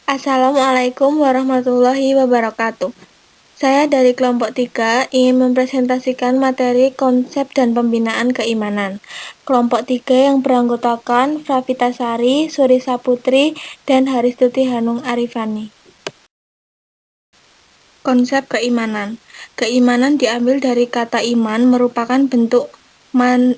Assalamualaikum warahmatullahi wabarakatuh. Saya dari kelompok 3 ingin mempresentasikan materi konsep dan pembinaan keimanan. Kelompok 3 yang beranggotakan Pravitasari, Suri Saputri, dan Haristuti Hanung Arifani. Konsep keimanan. Keimanan diambil dari kata iman, merupakan bentuk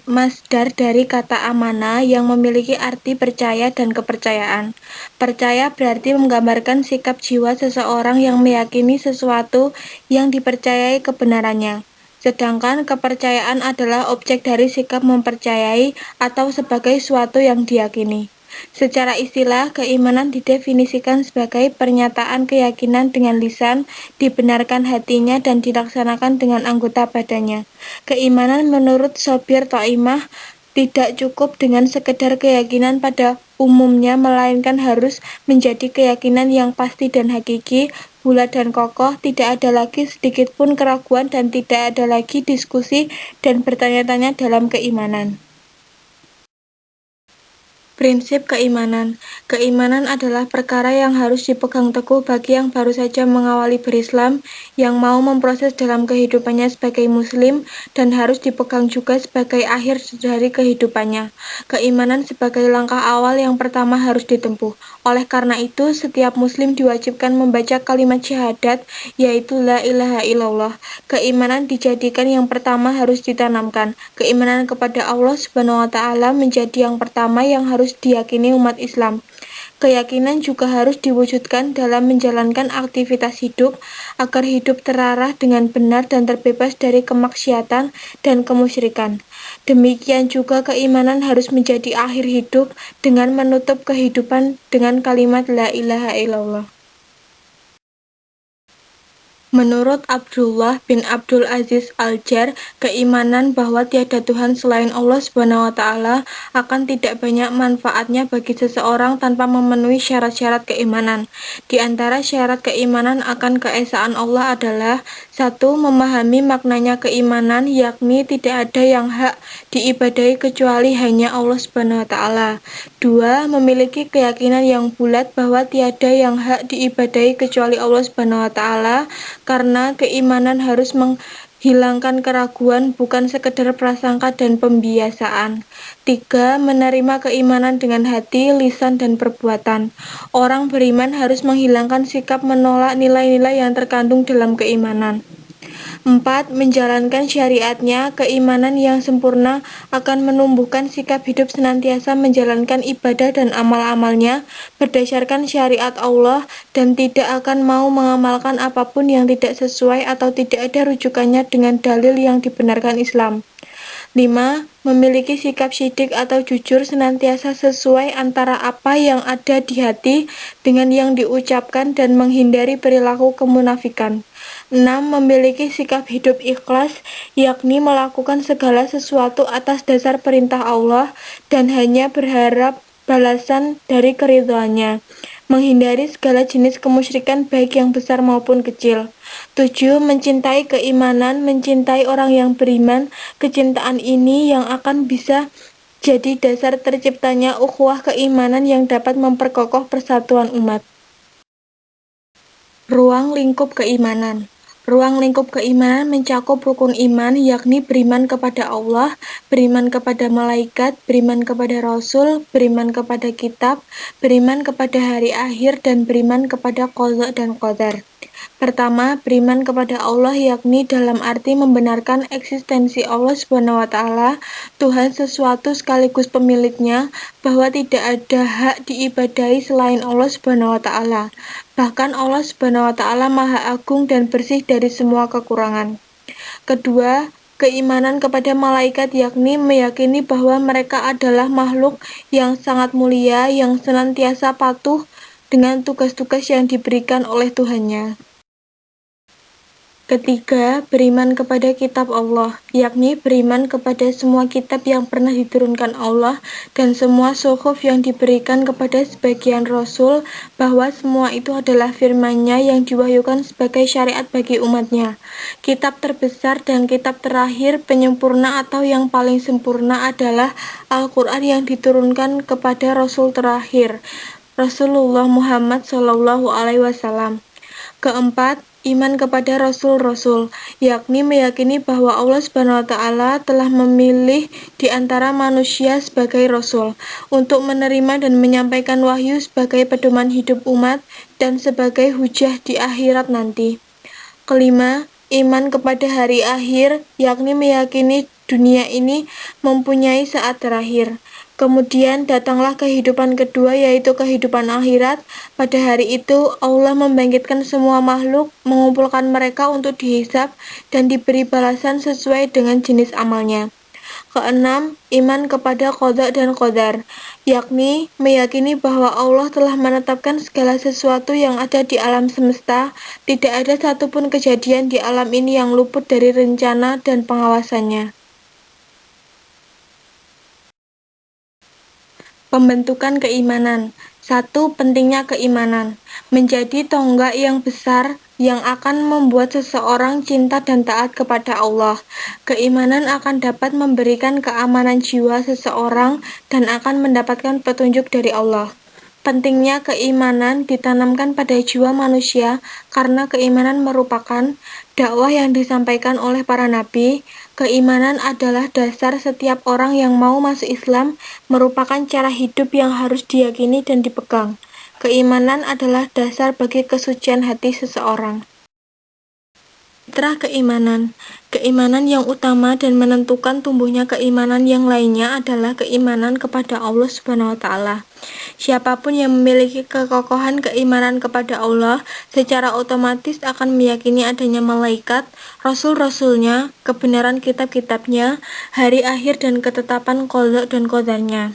masdar dari kata amana yang memiliki arti percaya dan kepercayaan. Percaya berarti menggambarkan sikap jiwa seseorang yang meyakini sesuatu yang dipercayai kebenarannya. Sedangkan kepercayaan adalah objek dari sikap mempercayai atau sebagai suatu yang diyakini. Secara istilah, keimanan didefinisikan sebagai pernyataan keyakinan dengan lisan, dibenarkan hatinya, dan dilaksanakan dengan anggota badannya. Keimanan menurut Shobir Thoimah tidak cukup dengan sekedar keyakinan pada umumnya, melainkan harus menjadi keyakinan yang pasti dan hakiki, bulat dan kokoh, tidak ada lagi sedikitpun keraguan dan tidak ada lagi diskusi dan bertanya-tanya dalam keimanan. Prinsip keimanan. Keimanan adalah perkara yang harus dipegang teguh bagi yang baru saja mengawali berislam, yang mau memproses dalam kehidupannya sebagai muslim, dan harus dipegang juga sebagai akhir dari kehidupannya. Keimanan sebagai langkah awal yang pertama harus ditempuh. Oleh karena itu, setiap muslim diwajibkan membaca kalimat syahadat, yaitu la ilaha illallah. Keimanan dijadikan yang pertama harus ditanamkan. Keimanan kepada Allah Subhanahu wa Ta'ala menjadi yang pertama yang harus diyakini umat Islam. Keyakinan juga harus diwujudkan dalam menjalankan aktivitas hidup agar hidup terarah dengan benar dan terbebas dari kemaksiatan dan kemusyrikan. Demikian juga keimanan harus menjadi akhir hidup dengan menutup kehidupan dengan kalimat la ilaha illallah. Menurut Abdullah bin Abdul Aziz Al-Jar, keimanan bahwa tiada Tuhan selain Allah Subhanahu wa Ta'ala akan tidak banyak manfaatnya bagi seseorang tanpa memenuhi syarat-syarat keimanan. Di antara syarat keimanan akan keesaan Allah adalah: 1. Memahami maknanya keimanan, yakni tidak ada yang hak diibadahi kecuali hanya Allah Subhanahu wa Ta'ala. 2. Memiliki keyakinan yang bulat bahwa tiada yang hak diibadahi kecuali Allah Subhanahu wa Ta'ala, karena keimanan harus menghilangkan keraguan, bukan sekedar prasangka dan pembiasaan. 3. Menerima keimanan dengan hati, lisan, dan perbuatan. Orang beriman harus menghilangkan sikap menolak nilai-nilai yang terkandung dalam keimanan. 4. Menjalankan syariatnya. Keimanan yang sempurna akan menumbuhkan sikap hidup senantiasa menjalankan ibadah dan amal-amalnya berdasarkan syariat Allah dan tidak akan mau mengamalkan apapun yang tidak sesuai atau tidak ada rujukannya dengan dalil yang dibenarkan Islam. 5. Memiliki sikap syidik atau jujur senantiasa sesuai antara apa yang ada di hati dengan yang diucapkan dan menghindari perilaku kemunafikan. 6. Memiliki sikap hidup ikhlas, yakni melakukan segala sesuatu atas dasar perintah Allah dan hanya berharap balasan dari keridhaannya. Menghindari segala jenis kemusyrikan baik yang besar maupun kecil. 7. Mencintai keimanan, mencintai orang yang beriman. Kecintaan ini yang akan bisa jadi dasar terciptanya ukhuwah keimanan yang dapat memperkokoh persatuan umat. Ruang lingkup keimanan. Ruang lingkup keimanan mencakup rukun iman, yakni beriman kepada Allah, beriman kepada malaikat, beriman kepada Rasul, beriman kepada kitab, beriman kepada hari akhir, dan beriman kepada qadha dan qadar. Pertama, beriman kepada Allah, yakni dalam arti membenarkan eksistensi Allah Subhanahu wa Ta'ala, Tuhan sesuatu sekaligus pemiliknya, bahwa tidak ada hak diibadahi selain Allah Subhanahu wa Ta'ala. Bahkan Allah Subhanahu wa Ta'ala Maha Agung dan bersih dari semua kekurangan. Kedua, keimanan kepada malaikat, yakni meyakini bahwa mereka adalah makhluk yang sangat mulia yang senantiasa patuh dengan tugas-tugas yang diberikan oleh Tuhannya. Ketiga, beriman kepada kitab Allah, yakni beriman kepada semua kitab yang pernah diturunkan Allah dan semua suhuf yang diberikan kepada sebagian Rasul, bahwa semua itu adalah firman-Nya yang diwahyukan sebagai syariat bagi umatnya. Kitab terbesar dan kitab terakhir penyempurna atau yang paling sempurna adalah Al-Quran yang diturunkan kepada Rasul terakhir. Rasulullah Muhammad SAW. Keempat, iman kepada Rasul-Rasul, yakni meyakini bahwa Allah SWT telah memilih di antara manusia sebagai Rasul untuk menerima dan menyampaikan wahyu sebagai pedoman hidup umat dan sebagai hujah di akhirat nanti. Kelima, iman kepada hari akhir, yakni meyakini dunia ini mempunyai saat terakhir. Kemudian datanglah kehidupan kedua, yaitu kehidupan akhirat. Pada hari itu, Allah membangkitkan semua makhluk, mengumpulkan mereka untuk dihisab dan diberi balasan sesuai dengan jenis amalnya. Keenam, iman kepada qada dan qadar, yakni meyakini bahwa Allah telah menetapkan segala sesuatu yang ada di alam semesta. Tidak ada satupun kejadian di alam ini yang luput dari rencana dan pengawasannya. Pembentukan keimanan. 1. Pentingnya keimanan menjadi tonggak yang besar yang akan membuat seseorang cinta dan taat kepada Allah. Keimanan akan dapat memberikan keamanan jiwa seseorang dan akan mendapatkan petunjuk dari Allah. Pentingnya keimanan ditanamkan pada jiwa manusia karena keimanan merupakan dakwah yang disampaikan oleh para nabi. Keimanan adalah dasar setiap orang yang mau masuk Islam, merupakan cara hidup yang harus diyakini dan dipegang. Keimanan adalah dasar bagi kesucian hati seseorang. Fitrah keimanan. Keimanan yang utama dan menentukan tumbuhnya keimanan yang lainnya adalah keimanan kepada Allah SWT. Siapapun yang memiliki kekokohan keimanan kepada Allah secara otomatis akan meyakini adanya malaikat, rasul-rasulnya, kebenaran kitab-kitabnya, hari akhir dan ketetapan qada dan qadarnya.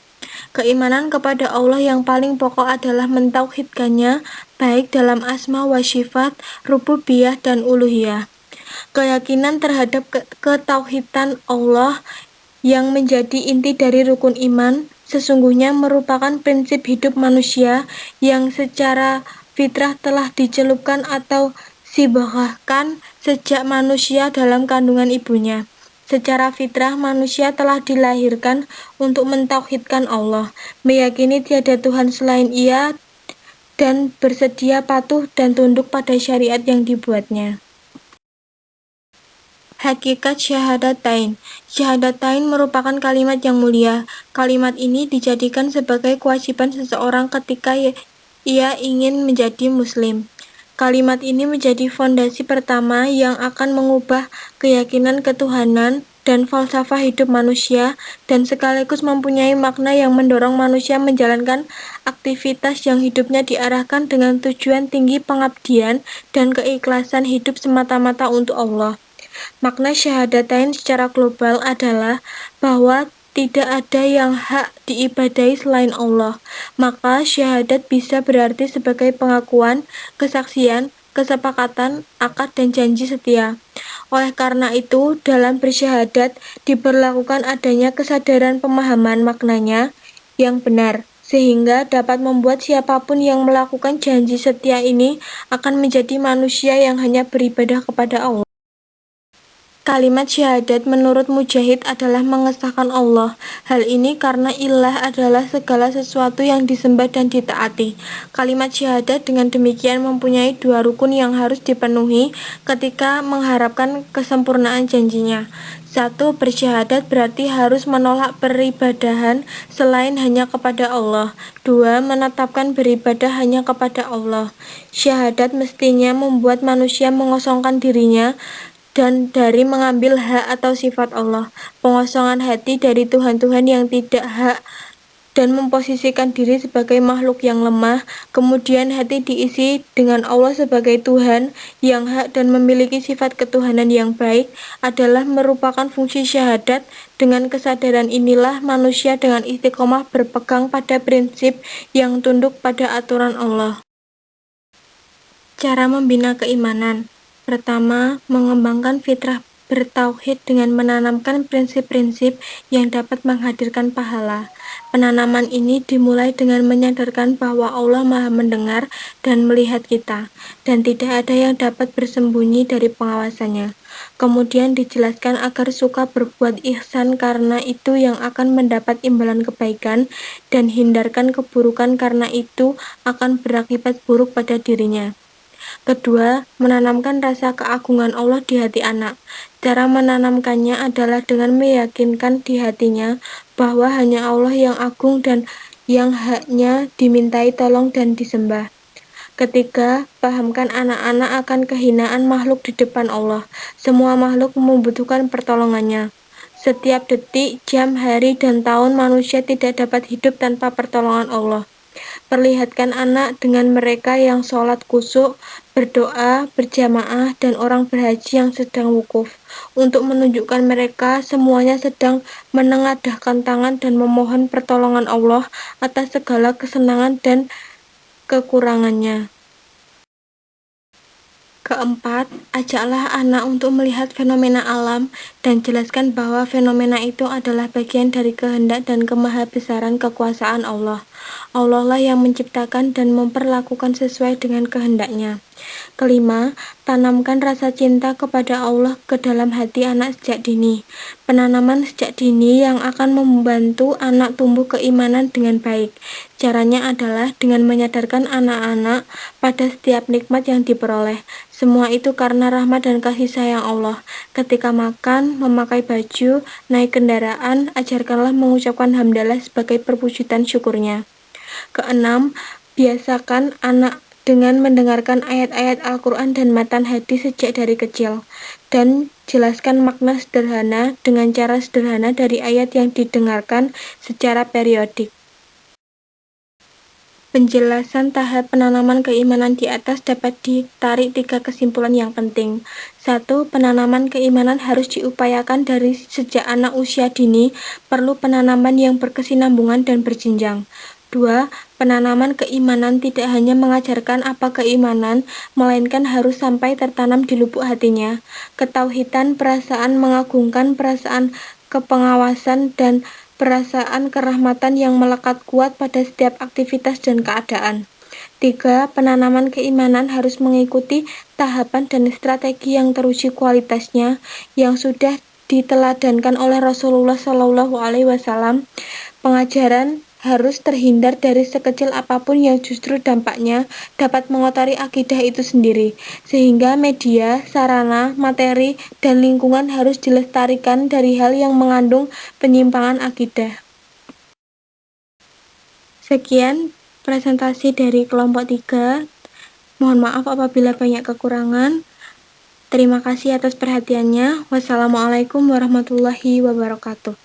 Keimanan kepada Allah yang paling pokok adalah mentauhidkannya, baik dalam asma wa sifat, rububiyah dan uluhiyah. Keyakinan terhadap ketauhidan Allah yang menjadi inti dari rukun iman sesungguhnya merupakan prinsip hidup manusia yang secara fitrah telah dicelupkan atau sibghahkan sejak manusia dalam kandungan ibunya. Secara fitrah manusia telah dilahirkan untuk mentauhidkan Allah, meyakini tiada Tuhan selain Ia dan bersedia patuh dan tunduk pada syariat yang dibuatnya. Hakikat syahadatain. Syahadatain merupakan kalimat yang mulia. Kalimat ini dijadikan sebagai kewajiban seseorang ketika ia ingin menjadi muslim. Kalimat ini menjadi fondasi pertama yang akan mengubah keyakinan ketuhanan dan falsafah hidup manusia, dan sekaligus mempunyai makna yang mendorong manusia menjalankan aktivitas yang hidupnya diarahkan dengan tujuan tinggi pengabdian dan keikhlasan hidup semata-mata untuk Allah. Makna syahadatain secara global adalah bahwa tidak ada yang hak diibadahi selain Allah. Maka syahadat bisa berarti sebagai pengakuan, kesaksian, kesepakatan, akad dan janji setia. Oleh karena itu, dalam bersyahadat diperlakukan adanya kesadaran pemahaman maknanya yang benar, sehingga dapat membuat siapapun yang melakukan janji setia ini akan menjadi manusia yang hanya beribadah kepada Allah. Kalimat syahadat menurut Mujahid adalah mengesahkan Allah. Hal ini karena ilah adalah segala sesuatu yang disembah dan ditaati. Kalimat syahadat dengan demikian mempunyai dua rukun yang harus dipenuhi ketika mengharapkan kesempurnaan janjinya. 1. Bersyahadat berarti harus menolak peribadahan selain hanya kepada Allah. 2. Menetapkan beribadah hanya kepada Allah. Syahadat mestinya membuat manusia mengosongkan dirinya dan dari mengambil hak atau sifat Allah, pengosongan hati dari Tuhan-Tuhan yang tidak hak dan memposisikan diri sebagai makhluk yang lemah, kemudian hati diisi dengan Allah sebagai Tuhan yang hak dan memiliki sifat ketuhanan yang baik adalah merupakan fungsi syahadat. Dengan kesadaran inilah manusia dengan istiqomah berpegang pada prinsip yang tunduk pada aturan Allah. Cara membina keimanan. Pertama, mengembangkan fitrah bertauhid dengan menanamkan prinsip-prinsip yang dapat menghadirkan pahala. Penanaman ini dimulai dengan menyadarkan bahwa Allah Maha mendengar dan melihat kita, dan tidak ada yang dapat bersembunyi dari pengawasannya. Kemudian dijelaskan agar suka berbuat ihsan karena itu yang akan mendapat imbalan kebaikan, dan hindarkan keburukan karena itu akan berakibat buruk pada dirinya. Kedua, menanamkan rasa keagungan Allah di hati anak. Cara menanamkannya adalah dengan meyakinkan di hatinya bahwa hanya Allah yang agung dan yang haknya dimintai tolong dan disembah. Ketiga, pahamkan anak-anak akan kehinaan makhluk di depan Allah. Semua makhluk membutuhkan pertolongannya. Setiap detik, jam, hari, dan tahun manusia tidak dapat hidup tanpa pertolongan Allah. Perlihatkan anak dengan mereka yang sholat khusyuk, berdoa, berjamaah, dan orang berhaji yang sedang wukuf, untuk menunjukkan mereka semuanya sedang menengadahkan tangan dan memohon pertolongan Allah atas segala kesenangan dan kekurangannya. Keempat, ajaklah anak untuk melihat fenomena alam dan jelaskan bahwa fenomena itu adalah bagian dari kehendak dan kemahabesaran kekuasaan Allah. Allah lah yang menciptakan dan memperlakukan sesuai dengan kehendaknya. Kelima, tanamkan rasa cinta kepada Allah ke dalam hati anak sejak dini. Penanaman sejak dini yang akan membantu anak tumbuh keimanan dengan baik. Caranya adalah dengan menyadarkan anak-anak pada setiap nikmat yang diperoleh. Semua itu karena rahmat dan kasih sayang Allah. Ketika makan, memakai baju, naik kendaraan, ajarkanlah mengucapkan hamdalah sebagai perwujudan syukurnya. Keenam, biasakan anak dengan mendengarkan ayat-ayat Al-Quran dan matan hadis sejak dari kecil, dan jelaskan makna sederhana dengan cara sederhana dari ayat yang didengarkan secara periodik. Penjelasan tahap penanaman keimanan di atas dapat ditarik 3 kesimpulan yang penting. 1. Penanaman keimanan harus diupayakan dari sejak anak usia dini, perlu penanaman yang berkesinambungan dan berjenjang. 2. Penanaman keimanan tidak hanya mengajarkan apa keimanan, melainkan harus sampai tertanam di lubuk hatinya. Ketauhidan, perasaan mengagungkan, perasaan kepengawasan, dan perasaan kerahmatan yang melekat kuat pada setiap aktivitas dan keadaan. 3. Penanaman keimanan harus mengikuti tahapan dan strategi yang teruji kualitasnya, yang sudah diteladankan oleh Rasulullah SAW. Pengajaran harus terhindar dari sekecil apapun yang justru dampaknya dapat mengotori akidah itu sendiri, sehingga media, sarana, materi, dan lingkungan harus dilestarikan dari hal yang mengandung penyimpangan akidah. Sekian presentasi dari kelompok 3. Mohon maaf apabila banyak kekurangan. Terima kasih atas perhatiannya. Wassalamualaikum warahmatullahi wabarakatuh.